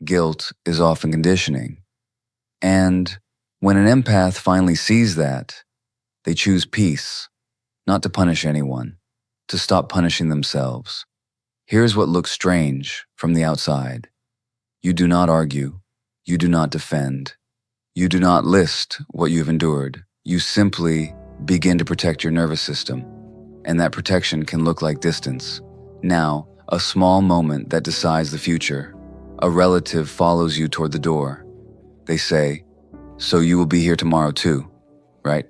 guilt is often conditioning. And when an empath finally sees that, they choose peace, not to punish anyone, to stop punishing themselves. Here's what looks strange from the outside. You do not argue. You do not defend. You do not list what you've endured. You simply begin to protect your nervous system. And that protection can look like distance. Now, a small moment that decides the future. A relative follows you toward the door. They say, "So you will be here tomorrow too, right?"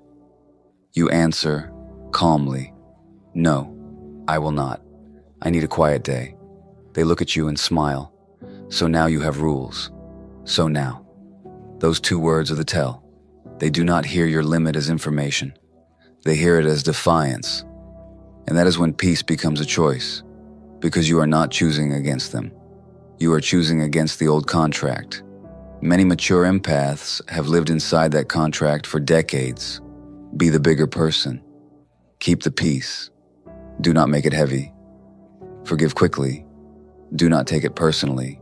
You answer calmly, "No, I will not. I need a quiet day." They look at you and smile. So now you have rules. So now. Those two words are the tell. They do not hear your limit as information. They hear it as defiance. And that is when peace becomes a choice, because you are not choosing against them. You are choosing against the old contract. Many mature empaths have lived inside that contract for decades. Be the bigger person. Keep the peace. Do not make it heavy. Forgive quickly. Do not take it personally.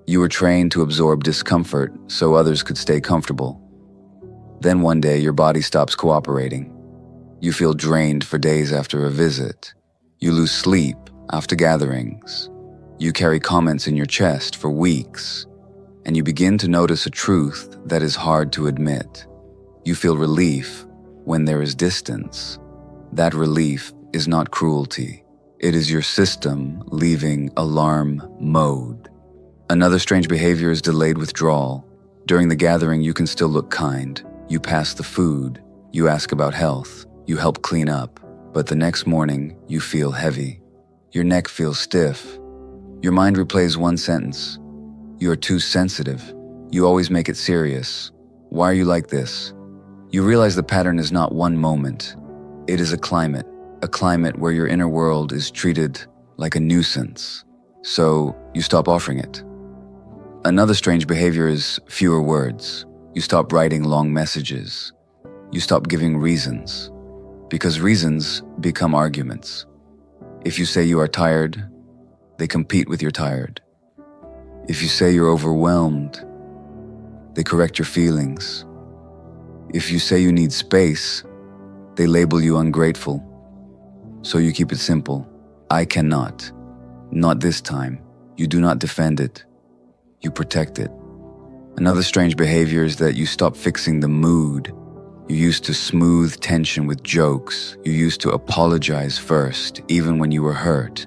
You were trained to absorb discomfort so others could stay comfortable. Then one day your body stops cooperating. You feel drained for days after a visit. You lose sleep after gatherings. You carry comments in your chest for weeks. And you begin to notice a truth that is hard to admit. You feel relief when there is distance. That relief is not cruelty. It is your system leaving alarm mode. Another strange behavior is delayed withdrawal. During the gathering, you can still look kind. You pass the food. You ask about health. You help clean up. But the next morning, you feel heavy. Your neck feels stiff. Your mind replays one sentence. You are too sensitive. You always make it serious. Why are you like this? You realize the pattern is not one moment. It is a climate where your inner world is treated like a nuisance. So you stop offering it. Another strange behavior is fewer words. You stop writing long messages. You stop giving reasons, because reasons become arguments. If you say you are tired, they compete with your tired. If you say you're overwhelmed, they correct your feelings. If you say you need space, they label you ungrateful. So you keep it simple. I cannot. Not this time. You do not defend it. You protect it. Another strange behavior is that you stop fixing the mood. You used to smooth tension with jokes. You used to apologize first, even when you were hurt.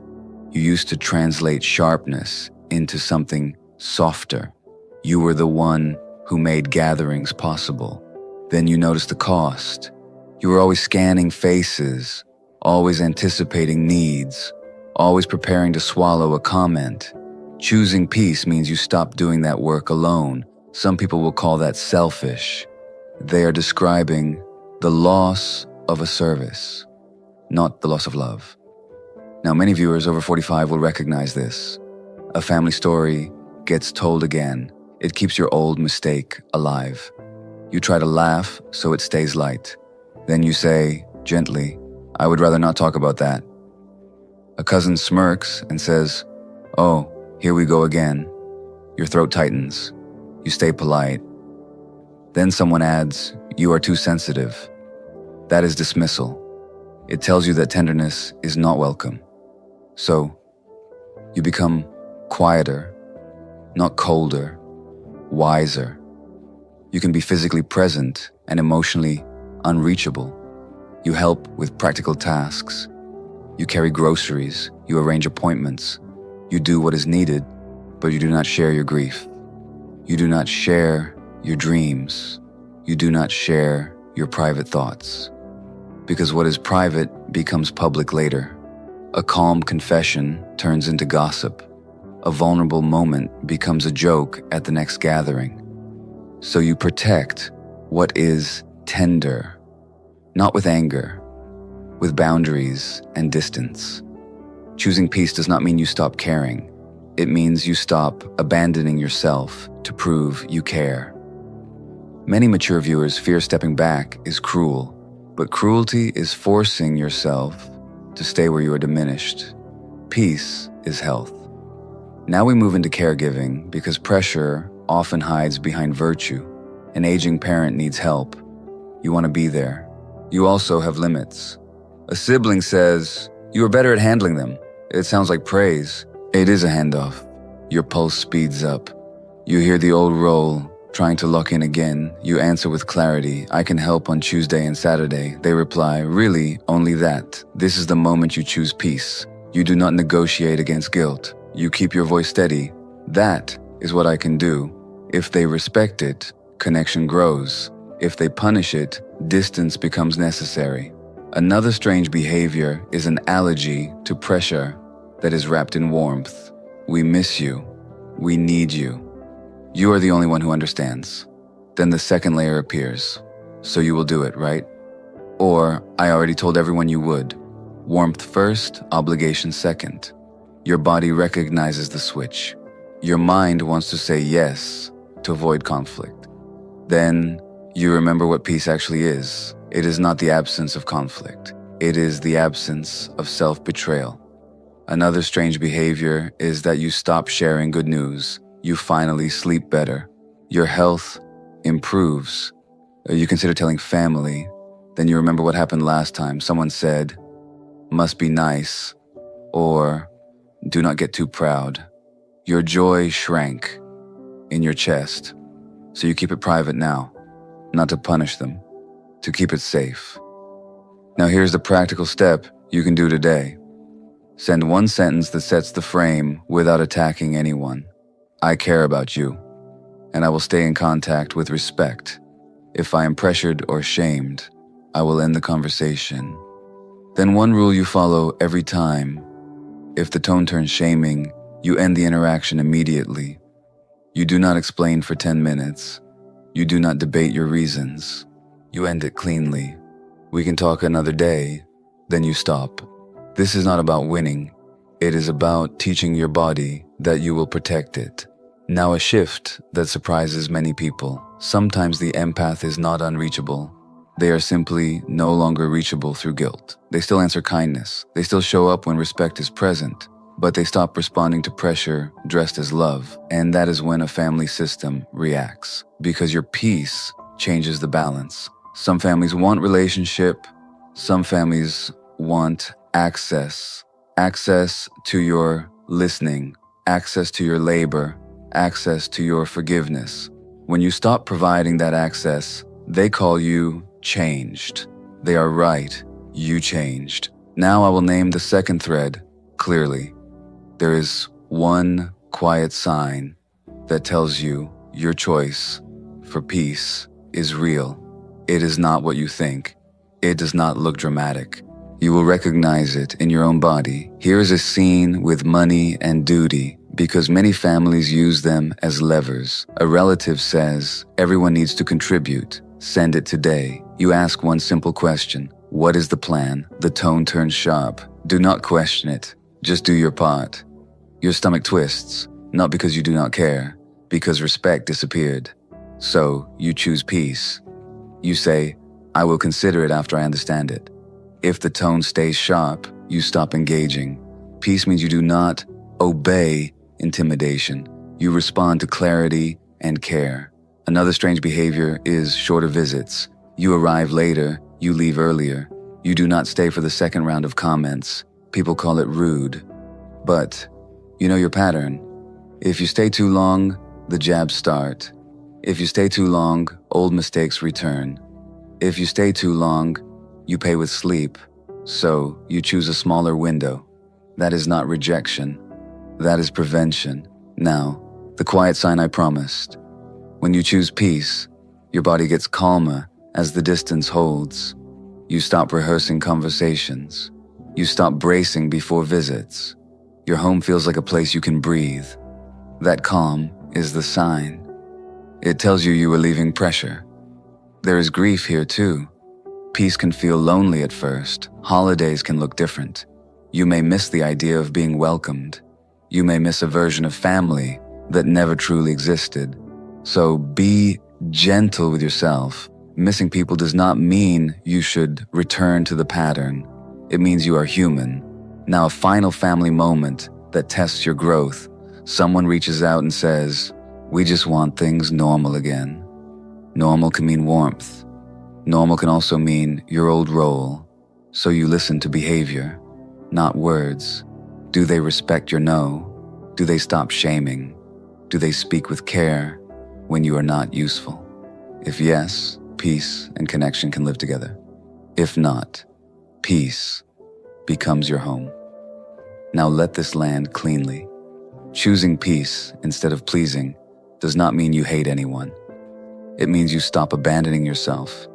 You used to translate sharpness into something softer. You were the one who made gatherings possible. Then you noticed the cost. You were always scanning faces, always anticipating needs, always preparing to swallow a comment. Choosing peace means you stop doing that work alone. Some people will call that selfish. They are describing the loss of a service, not the loss of love. Now, many viewers over 45 will recognize this. A family story gets told again. It keeps your old mistake alive. You try to laugh so it stays light. Then you say, gently, "I would rather not talk about that." A cousin smirks and says, "Oh, here we go again." Your throat tightens. You stay polite. Then someone adds, "You are too sensitive." That is dismissal. It tells you that tenderness is not welcome. So, you become quieter, not colder, wiser. You can be physically present and emotionally unreachable. You help with practical tasks. You carry groceries. You arrange appointments. You do what is needed, but you do not share your grief. You do not share your dreams. You do not share your private thoughts. Because what is private becomes public later. A calm confession turns into gossip. A vulnerable moment becomes a joke at the next gathering. So you protect what is tender, not with anger, with boundaries and distance. Choosing peace does not mean you stop caring. It means you stop abandoning yourself to prove you care. Many mature viewers fear stepping back is cruel, but cruelty is forcing yourself to stay where you are diminished. Peace is health. Now we move into caregiving because pressure often hides behind virtue. An aging parent needs help. You want to be there. You also have limits. A sibling says, "You are better at handling them." It sounds like praise. It is a handoff. Your pulse speeds up. You hear the old role, trying to lock in again. You answer with clarity, "I can help on Tuesday and Saturday." They reply, "Really? Only that?" This is the moment you choose peace. You do not negotiate against guilt. You keep your voice steady. That is what I can do. If they respect it, connection grows. If they punish it, distance becomes necessary. Another strange behavior is an allergy to pressure that is wrapped in warmth. We miss you. We need you. You are the only one who understands. Then the second layer appears. So you will do it, right? Or, I already told everyone you would. Warmth first, obligation second. Your body recognizes the switch. Your mind wants to say yes to avoid conflict. Then you remember what peace actually is. It is not the absence of conflict. It is the absence of self-betrayal. Another strange behavior is that you stop sharing good news. You finally sleep better. Your health improves. You consider telling family. Then you remember what happened last time. Someone said, "Must be nice," or "Do not get too proud." Your joy shrank in your chest. So you keep it private now, not to punish them, to keep it safe. Now here's the practical step you can do today. Send one sentence that sets the frame without attacking anyone. "I care about you, and I will stay in contact with respect. If I am pressured or shamed, I will end the conversation." Then one rule you follow every time. If the tone turns shaming, you end the interaction immediately. You do not explain for 10 minutes. You do not debate your reasons. You end it cleanly. "We can talk another day," then you stop. This is not about winning. It is about teaching your body that you will protect it. Now a shift that surprises many people. Sometimes the empath is not unreachable. They are simply no longer reachable through guilt. They still answer kindness. They still show up when respect is present. But they stop responding to pressure dressed as love. And that is when a family system reacts. Because your peace changes the balance. Some families want relationship. Some families want access. Access to your listening. Access to your labor. Access to your forgiveness. When you stop providing that access, they call you changed. They are right. You changed. Now I will name the second thread clearly. There is one quiet sign that tells you your choice for peace is real. It is not what you think. It does not look dramatic. You will recognize it in your own body. Here is a scene with money and duty because many families use them as levers. A relative says, "Everyone needs to contribute. Send it today." You ask one simple question. "What is the plan?" The tone turns sharp. Do not question it. Just do your part. Your stomach twists, not because you do not care, because respect disappeared. So you choose peace. You say, "I will consider it after I understand it." If the tone stays sharp, you stop engaging. Peace means you do not obey intimidation. You respond to clarity and care. Another strange behavior is shorter visits. You arrive later, you leave earlier. You do not stay for the second round of comments. People call it rude. But you know your pattern. If you stay too long, the jabs start. If you stay too long, old mistakes return. If you stay too long, you pay with sleep. So you choose a smaller window. That is not rejection. That is prevention. Now, the quiet sign I promised. When you choose peace, your body gets calmer as the distance holds. You stop rehearsing conversations. You stop bracing before visits. Your home feels like a place you can breathe. That calm is the sign. It tells you are leaving pressure. There is grief here too. Peace can feel lonely at first. Holidays can look different. You may miss the idea of being welcomed. You may miss a version of family that never truly existed. So be gentle with yourself. Missing people does not mean you should return to the pattern. It means you are human. Now a final family moment that tests your growth. Someone reaches out and says, "We just want things normal again." Normal can mean warmth. Normal can also mean your old role, so you listen to behavior, not words. Do they respect your no? Do they stop shaming? Do they speak with care when you are not useful? If yes, peace and connection can live together. If not, peace becomes your home. Now let this land cleanly. Choosing peace instead of pleasing does not mean you hate anyone. It means you stop abandoning yourself.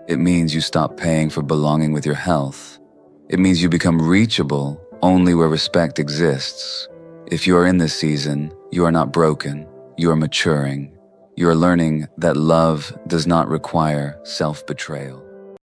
It means you stop paying for belonging with your health. It means you become reachable only where respect exists. If you are in this season, you are not broken. You are maturing. You are learning that love does not require self-betrayal.